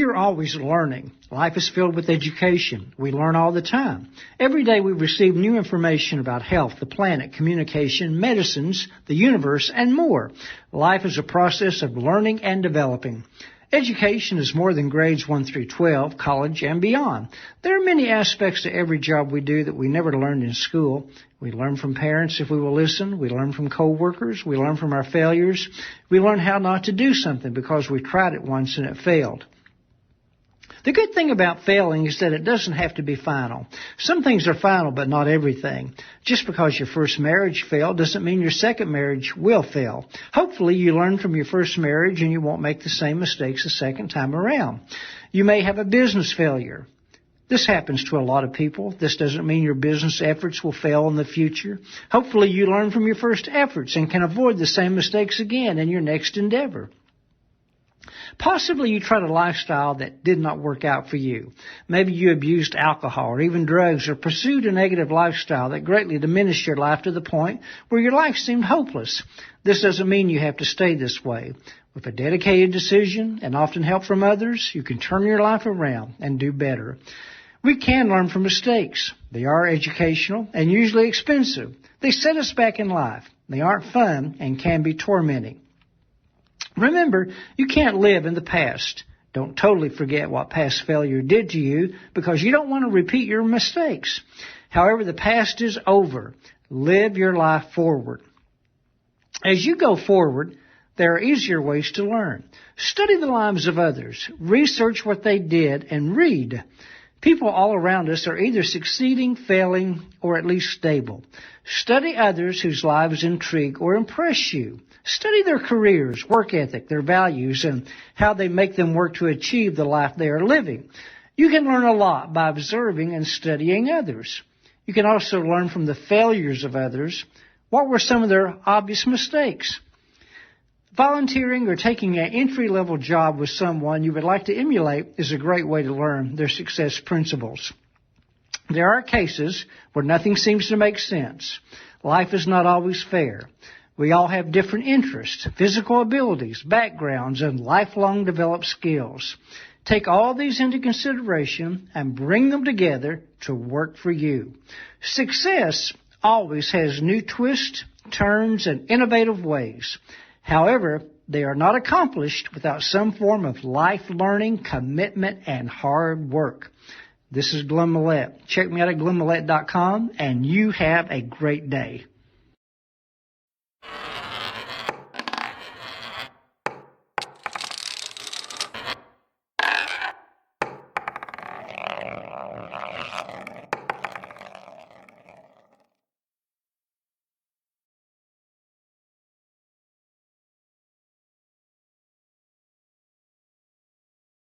are always learning. Life is filled with education. We learn all the time. Every day we receive new information about health, the planet, communication, medicines, the universe, and more. Life is a process of learning and developing. Education is more than grades 1 through 12, college, and beyond. There are many aspects to every job we do that we never learned in school. We learn from parents if we will listen. We learn from coworkers. We learn from our failures. We learn how not to do something because we tried it once and it failed. The good thing about failing is that it doesn't have to be final. Some things are final, but not everything. Just because your first marriage failed doesn't mean your second marriage will fail. Hopefully you learn from your first marriage and you won't make the same mistakes the second time around. You may have a business failure. This happens to a lot of people. This doesn't mean your business efforts will fail in the future. Hopefully you learn from your first efforts and can avoid the same mistakes again in your next endeavor. Possibly you tried a lifestyle that did not work out for you. Maybe you abused alcohol or even drugs or pursued a negative lifestyle that greatly diminished your life to the point where your life seemed hopeless. This doesn't mean you have to stay this way. With a dedicated decision and often help from others, you can turn your life around and do better. We can learn from mistakes. They are educational and usually expensive. They set us back in life. They aren't fun and can be tormenting. Remember, you can't live in the past. Don't totally forget what past failure did to you because you don't want to repeat your mistakes. However, the past is over. Live your life forward. As you go forward, there are easier ways to learn. Study the lives of others. Research what they did and read. People all around us are either succeeding, failing, or at least stable. Study others whose lives intrigue or impress you. Study their careers, work ethic, their values, and how they make them work to achieve the life they are living. You can learn a lot by observing and studying others. You can also learn from the failures of others. What were some of their obvious mistakes? Volunteering or taking an entry-level job with someone you would like to emulate is a great way to learn their success principles. There are cases where nothing seems to make sense. Life is not always fair. We all have different interests, physical abilities, backgrounds, and lifelong developed skills. Take all these into consideration and bring them together to work for you. Success always has new twists, turns, and innovative ways. However, they are not accomplished without some form of life learning, commitment, and hard work. This is Glenn Mollette. Check me out at glennmollette.com, and you have a great day.